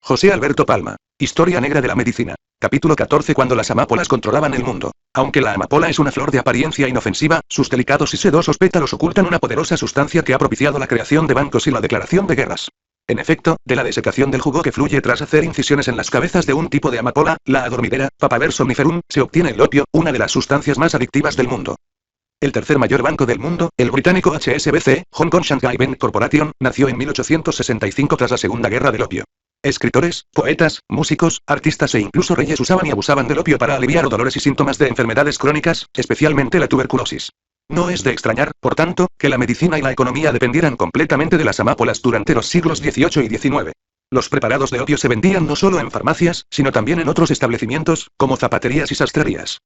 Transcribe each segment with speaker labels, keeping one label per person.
Speaker 1: José Alberto Palma. Historia negra de la medicina. Capítulo 14. Cuando las amapolas controlaban el mundo. Aunque la amapola es una flor de apariencia inofensiva, sus delicados y sedosos pétalos ocultan una poderosa sustancia que ha propiciado la creación de bancos y la declaración de guerras. En efecto, de la desecación del jugo que fluye tras hacer incisiones en las cabezas de un tipo de amapola, la adormidera, Papaver somniferum, se obtiene el opio, una de las sustancias más adictivas del mundo. El tercer mayor banco del mundo, el británico HSBC, Hong Kong Shanghai Bank Corporation, nació en 1865 tras la Segunda Guerra del Opio. Escritores, poetas, músicos, artistas e incluso reyes usaban y abusaban del opio para aliviar dolores y síntomas de enfermedades crónicas, especialmente la tuberculosis. No es de extrañar, por tanto, que la medicina y la economía dependieran completamente de las amapolas durante los siglos XVIII y XIX. Los preparados de opio se vendían no solo en farmacias, sino también en otros establecimientos, como zapaterías y sastrerías.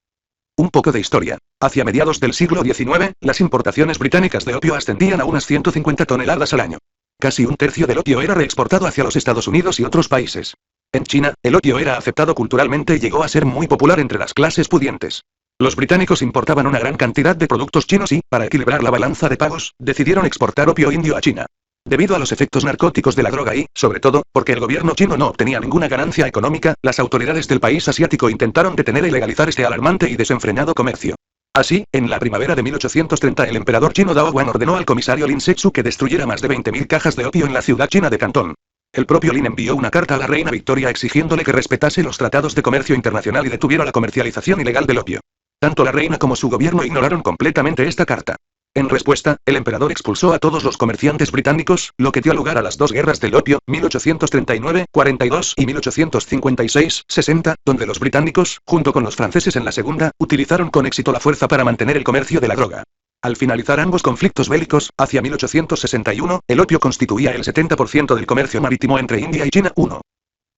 Speaker 1: Un poco de historia. Hacia mediados del siglo XIX, las importaciones británicas de opio ascendían a unas 150 toneladas al año. Casi un tercio del opio era reexportado hacia los Estados Unidos y otros países. En China, el opio era aceptado culturalmente y llegó a ser muy popular entre las clases pudientes. Los británicos importaban una gran cantidad de productos chinos y, para equilibrar la balanza de pagos, decidieron exportar opio indio a China. Debido a los efectos narcóticos de la droga y, sobre todo, porque el gobierno chino no obtenía ninguna ganancia económica, las autoridades del país asiático intentaron detener y legalizar este alarmante y desenfrenado comercio. Así, en la primavera de 1830 el emperador chino Dao Guan ordenó al comisario Lin Setsu que destruyera más de 20.000 cajas de opio en la ciudad china de Cantón. El propio Lin envió una carta a la reina Victoria exigiéndole que respetase los tratados de comercio internacional y detuviera la comercialización ilegal del opio. Tanto la reina como su gobierno ignoraron completamente esta carta. En respuesta, el emperador expulsó a todos los comerciantes británicos, lo que dio lugar a las dos guerras del opio, 1839-42 y 1856-60, donde los británicos, junto con los franceses en la segunda, utilizaron con éxito la fuerza para mantener el comercio de la droga. Al finalizar ambos conflictos bélicos, hacia 1861, el opio constituía el 70% del comercio marítimo entre India y China.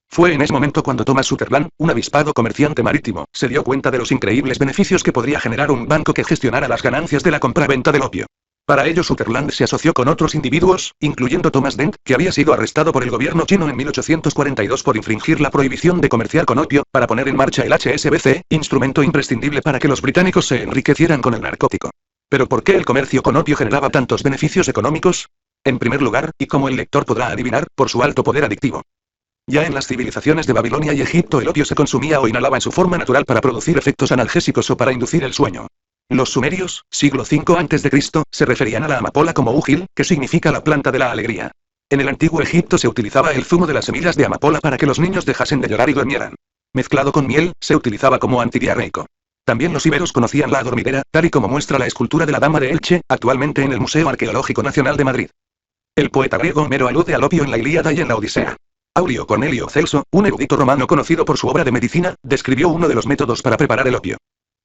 Speaker 1: Fue en ese momento cuando Thomas Sutherland, un avispado comerciante marítimo, se dio cuenta de los increíbles beneficios que podría generar un banco que gestionara las ganancias de la compra-venta del opio. Para ello Sutherland se asoció con otros individuos, incluyendo Thomas Dent, que había sido arrestado por el gobierno chino en 1842 por infringir la prohibición de comerciar con opio, para poner en marcha el HSBC, instrumento imprescindible para que los británicos se enriquecieran con el narcótico. ¿Pero por qué el comercio con opio generaba tantos beneficios económicos? En primer lugar, y como el lector podrá adivinar, por su alto poder adictivo. Ya en las civilizaciones de Babilonia y Egipto el opio se consumía o inhalaba en su forma natural para producir efectos analgésicos o para inducir el sueño. Los sumerios, siglo V a.C., se referían a la amapola como ugil, que significa la planta de la alegría. En el antiguo Egipto se utilizaba el zumo de las semillas de amapola para que los niños dejasen de llorar y durmieran. Mezclado con miel, se utilizaba como antidiarreico. También los íberos conocían la adormidera, tal y como muestra la escultura de la Dama de Elche, actualmente en el Museo Arqueológico Nacional de Madrid. El poeta griego Homero alude al opio en la Ilíada y en la Odisea. Aurelio Cornelio Celso, un erudito romano conocido por su obra de medicina, describió uno de los métodos para preparar el opio.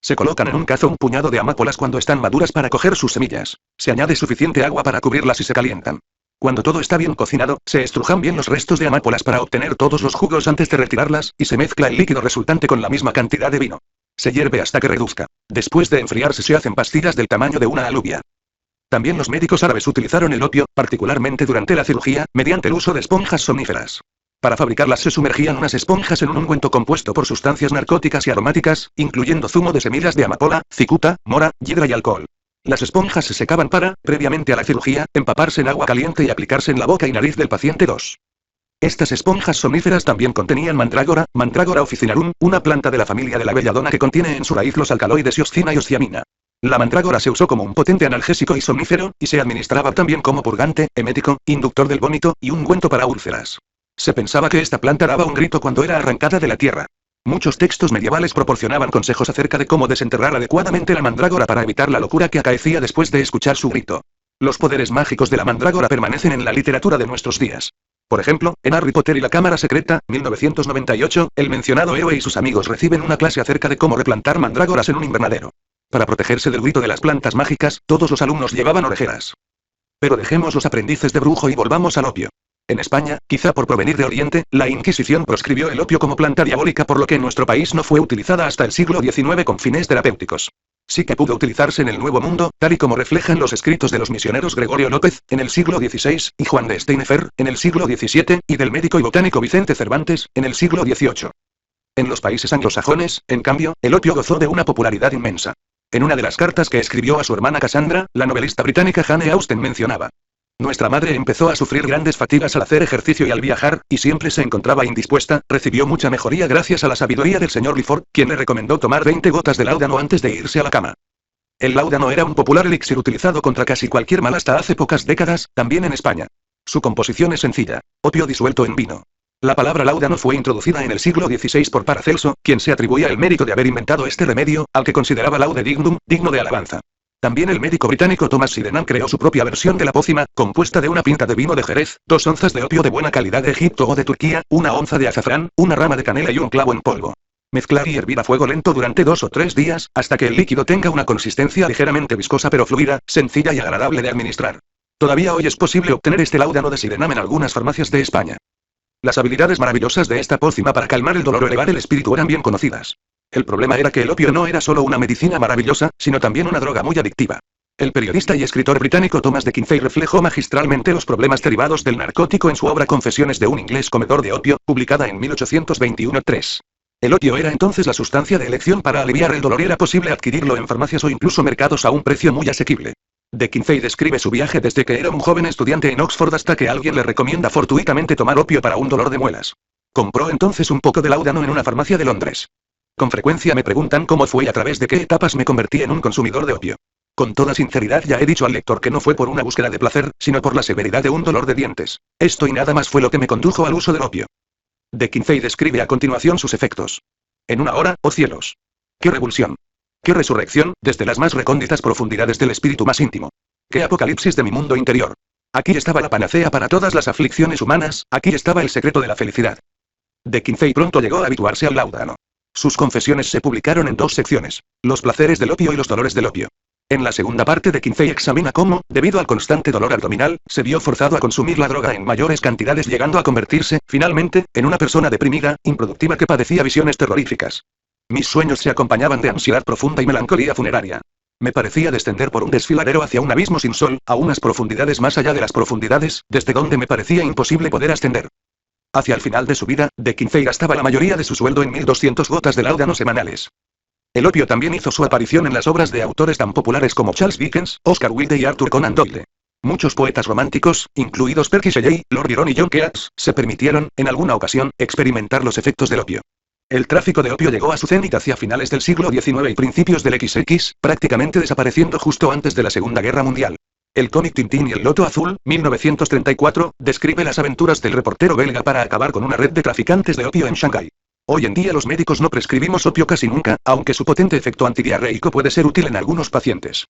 Speaker 1: Se colocan en un cazo un puñado de amapolas cuando están maduras para coger sus semillas. Se añade suficiente agua para cubrirlas y se calientan. Cuando todo está bien cocinado, se estrujan bien los restos de amapolas para obtener todos los jugos antes de retirarlas, y se mezcla el líquido resultante con la misma cantidad de vino. Se hierve hasta que reduzca. Después de enfriarse se hacen pastillas del tamaño de una alubia. También los médicos árabes utilizaron el opio, particularmente durante la cirugía, mediante el uso de esponjas somníferas. Para fabricarlas se sumergían unas esponjas en un ungüento compuesto por sustancias narcóticas y aromáticas, incluyendo zumo de semillas de amapola, cicuta, mora, yedra y alcohol. Las esponjas se secaban para, previamente a la cirugía, empaparse en agua caliente y aplicarse en la boca y nariz del paciente. Estas esponjas somníferas también contenían mandrágora, Mandragora officinarum, una planta de la familia de la belladona que contiene en su raíz los alcaloides hioscina y osciamina. La mandrágora se usó como un potente analgésico y somnífero, y se administraba también como purgante, emético, inductor del vómito, y ungüento para úlceras. Se pensaba que esta planta daba un grito cuando era arrancada de la tierra. Muchos textos medievales proporcionaban consejos acerca de cómo desenterrar adecuadamente la mandrágora para evitar la locura que acaecía después de escuchar su grito. Los poderes mágicos de la mandrágora permanecen en la literatura de nuestros días. Por ejemplo, en Harry Potter y la Cámara Secreta, 1998, el mencionado héroe y sus amigos reciben una clase acerca de cómo replantar mandrágoras en un invernadero. Para protegerse del grito de las plantas mágicas, todos los alumnos llevaban orejeras. Pero dejemos los aprendices de brujo y volvamos al opio. En España, quizá por provenir de Oriente, la Inquisición proscribió el opio como planta diabólica, por lo que en nuestro país no fue utilizada hasta el siglo XIX con fines terapéuticos. Sí que pudo utilizarse en el Nuevo Mundo, tal y como reflejan los escritos de los misioneros Gregorio López, en el siglo XVI, y Juan de Steinefer, en el siglo XVII, y del médico y botánico Vicente Cervantes, en el siglo XVIII. En los países anglosajones, en cambio, el opio gozó de una popularidad inmensa. En una de las cartas que escribió a su hermana Cassandra, la novelista británica Jane Austen mencionaba: Nuestra madre empezó a sufrir grandes fatigas al hacer ejercicio y al viajar, y siempre se encontraba indispuesta. Recibió mucha mejoría gracias a la sabiduría del señor Liford, quien le recomendó tomar 20 gotas de láudano antes de irse a la cama. El láudano era un popular elixir utilizado contra casi cualquier mal hasta hace pocas décadas, también en España. Su composición es sencilla: opio disuelto en vino. La palabra láudano fue introducida en el siglo XVI por Paracelso, quien se atribuía el mérito de haber inventado este remedio, al que consideraba laude dignum, digno de alabanza. También el médico británico Thomas Sydenham creó su propia versión de la pócima, compuesta de una pinta de vino de Jerez, 2 onzas de opio de buena calidad de Egipto o de Turquía, 1 onza de azafrán, una rama de canela y un clavo en polvo. Mezclar y hervir a fuego lento durante 2 o 3 días, hasta que el líquido tenga una consistencia ligeramente viscosa pero fluida, sencilla y agradable de administrar. Todavía hoy es posible obtener este láudano de Sydenham en algunas farmacias de España. Las habilidades maravillosas de esta pócima para calmar el dolor o elevar el espíritu eran bien conocidas. El problema era que el opio no era solo una medicina maravillosa, sino también una droga muy adictiva. El periodista y escritor británico Thomas de Quincey reflejó magistralmente los problemas derivados del narcótico en su obra Confesiones de un inglés comedor de opio, publicada en 1821-3. El opio era entonces la sustancia de elección para aliviar el dolor y era posible adquirirlo en farmacias o incluso mercados a un precio muy asequible. De Quincey describe su viaje desde que era un joven estudiante en Oxford hasta que alguien le recomienda fortuitamente tomar opio para un dolor de muelas. Compró entonces un poco de láudano en una farmacia de Londres. Con frecuencia me preguntan cómo fue y a través de qué etapas me convertí en un consumidor de opio. Con toda sinceridad ya he dicho al lector que no fue por una búsqueda de placer, sino por la severidad de un dolor de dientes. Esto y nada más fue lo que me condujo al uso del opio. De Quincey describe a continuación sus efectos. En una hora, oh cielos. ¡Qué revulsión! ¡Qué resurrección, desde las más recónditas profundidades del espíritu más íntimo! ¡Qué apocalipsis de mi mundo interior! Aquí estaba la panacea para todas las aflicciones humanas, aquí estaba el secreto de la felicidad. De Quincey pronto llegó a habituarse al láudano. Sus confesiones se publicaron en 2 secciones: los placeres del opio y los dolores del opio. En la segunda parte de Quincey examina cómo, debido al constante dolor abdominal, se vio forzado a consumir la droga en mayores cantidades llegando a convertirse, finalmente, en una persona deprimida, improductiva que padecía visiones terroríficas. Mis sueños se acompañaban de ansiedad profunda y melancolía funeraria. Me parecía descender por un desfiladero hacia un abismo sin sol, a unas profundidades más allá de las profundidades, desde donde me parecía imposible poder ascender. Hacia el final de su vida, De Quincey gastaba la mayoría de su sueldo en 1200 gotas de láudano semanales. El opio también hizo su aparición en las obras de autores tan populares como Charles Dickens, Oscar Wilde y Arthur Conan Doyle. Muchos poetas románticos, incluidos Percy Shelley, Lord Byron y John Keats, se permitieron, en alguna ocasión, experimentar los efectos del opio. El tráfico de opio llegó a su cenit hacia finales del siglo XIX y principios del XX, prácticamente desapareciendo justo antes de la Segunda Guerra Mundial. El cómic Tintín y el Loto Azul, 1934, describe las aventuras del reportero belga para acabar con una red de traficantes de opio en Shanghái. Hoy en día los médicos no prescribimos opio casi nunca, aunque su potente efecto antidiarreico puede ser útil en algunos pacientes.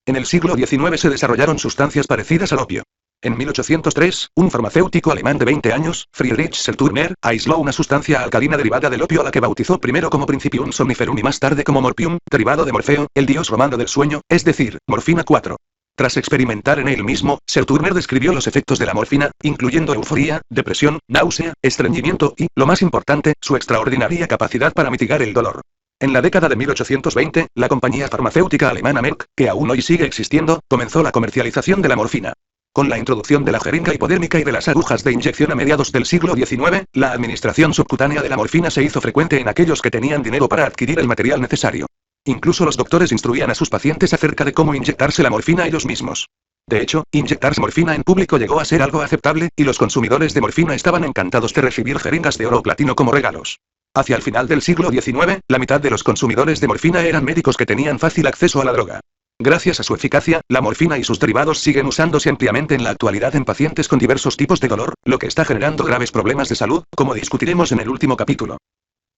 Speaker 1: En el siglo XIX se desarrollaron sustancias parecidas al opio. En 1803, un farmacéutico alemán de 20 años, Friedrich Seltürmer, aisló una sustancia alcalina derivada del opio a la que bautizó primero como Principium somniferum y más tarde como Morphium, derivado de Morfeo, el dios romano del sueño, es decir, morfina 4. Tras experimentar en él mismo, Seltürmer describió los efectos de la morfina, incluyendo euforía, depresión, náusea, estreñimiento y, lo más importante, su extraordinaria capacidad para mitigar el dolor. En la década de 1820, la compañía farmacéutica alemana Merck, que aún hoy sigue existiendo, comenzó la comercialización de la morfina. Con la introducción de la jeringa hipodérmica y de las agujas de inyección a mediados del siglo XIX, la administración subcutánea de la morfina se hizo frecuente en aquellos que tenían dinero para adquirir el material necesario. Incluso los doctores instruían a sus pacientes acerca de cómo inyectarse la morfina ellos mismos. De hecho, inyectarse morfina en público llegó a ser algo aceptable, y los consumidores de morfina estaban encantados de recibir jeringas de oro o platino como regalos. Hacia el final del siglo XIX, la mitad de los consumidores de morfina eran médicos que tenían fácil acceso a la droga. Gracias a su eficacia, la morfina y sus derivados siguen usándose ampliamente en la actualidad en pacientes con diversos tipos de dolor, lo que está generando graves problemas de salud, como discutiremos en el último capítulo.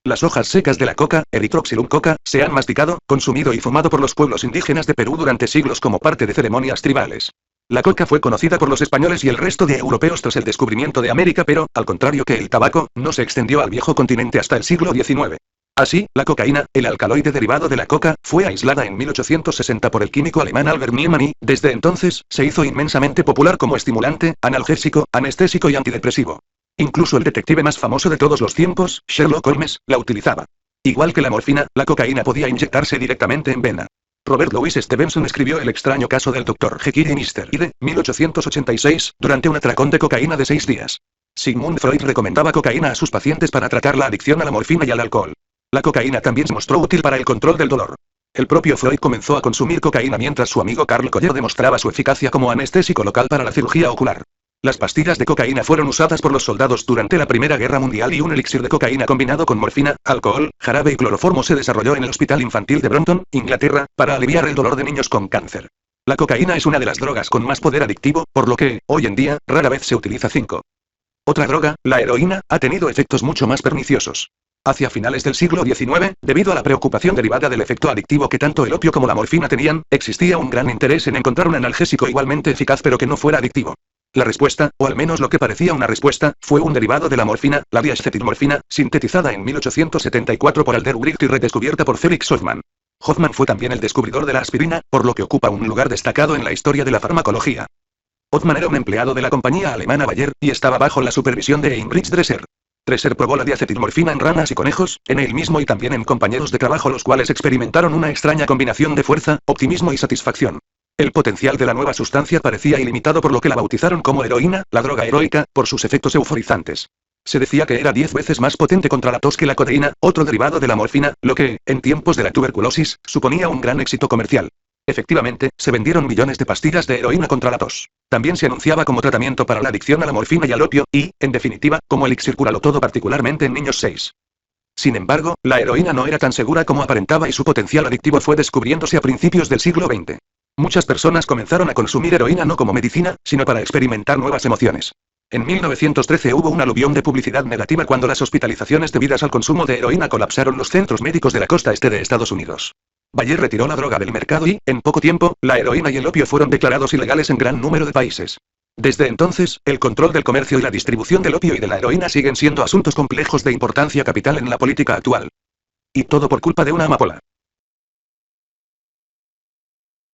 Speaker 1: Las hojas secas de la coca, Erythroxylum coca, se han masticado, consumido y fumado por los pueblos indígenas de Perú durante siglos como parte de ceremonias tribales. La coca fue conocida por los españoles y el resto de europeos tras el descubrimiento de América, pero, al contrario que el tabaco, no se extendió al viejo continente hasta el siglo XIX. Así, la cocaína, el alcaloide derivado de la coca, fue aislada en 1860 por el químico alemán Albert Niemann y, desde entonces, se hizo inmensamente popular como estimulante, analgésico, anestésico y antidepresivo. Incluso el detective más famoso de todos los tiempos, Sherlock Holmes, la utilizaba. Igual que la morfina, la cocaína podía inyectarse directamente en vena. Robert Louis Stevenson escribió El extraño caso del Dr. Jekyll y Mr. Hyde, 1886, durante un atracón de cocaína de 6 días. Sigmund Freud recomendaba cocaína a sus pacientes para tratar la adicción a la morfina y al alcohol. La cocaína también se mostró útil para el control del dolor. El propio Freud comenzó a consumir cocaína mientras su amigo Carl Collier demostraba su eficacia como anestésico local para la cirugía ocular. Las pastillas de cocaína fueron usadas por los soldados durante la Primera Guerra Mundial y un elixir de cocaína combinado con morfina, alcohol, jarabe y cloroformo se desarrolló en el Hospital Infantil de Brompton, Inglaterra, para aliviar el dolor de niños con cáncer. La cocaína es una de las drogas con más poder adictivo, por lo que, hoy en día, rara vez se utiliza 5. Otra droga, la heroína, ha tenido efectos mucho más perniciosos. Hacia finales del siglo XIX, debido a la preocupación derivada del efecto adictivo que tanto el opio como la morfina tenían, existía un gran interés en encontrar un analgésico igualmente eficaz pero que no fuera adictivo. La respuesta, o al menos lo que parecía una respuesta, fue un derivado de la morfina, la diacetilmorfina, sintetizada en 1874 por Alder Ulrich y redescubierta por Felix Hoffmann. Hoffmann fue también el descubridor de la aspirina, por lo que ocupa un lugar destacado en la historia de la farmacología. Hoffmann era un empleado de la compañía alemana Bayer, y estaba bajo la supervisión de Heinrich Dresser. Dresser probó la diacetilmorfina en ranas y conejos, en él mismo y también en compañeros de trabajo los cuales experimentaron una extraña combinación de fuerza, optimismo y satisfacción. El potencial de la nueva sustancia parecía ilimitado por lo que la bautizaron como heroína, la droga heroica, por sus efectos euforizantes. Se decía que era 10 veces más potente contra la tos que la codeína, otro derivado de la morfina, lo que, en tiempos de la tuberculosis, suponía un gran éxito comercial. Efectivamente, se vendieron millones de pastillas de heroína contra la tos. También se anunciaba como tratamiento para la adicción a la morfina y al opio, y, en definitiva, como elixir curalo todo particularmente en niños 6. Sin embargo, la heroína no era tan segura como aparentaba y su potencial adictivo fue descubriéndose a principios del siglo XX. Muchas personas comenzaron a consumir heroína no como medicina, sino para experimentar nuevas emociones. En 1913 hubo un aluvión de publicidad negativa cuando las hospitalizaciones debidas al consumo de heroína colapsaron los centros médicos de la costa este de Estados Unidos. Bayer retiró la droga del mercado y, en poco tiempo, la heroína y el opio fueron declarados ilegales en gran número de países. Desde entonces, el control del comercio y la distribución del opio y de la heroína siguen siendo asuntos complejos de importancia capital en la política actual. Y todo por culpa de una amapola.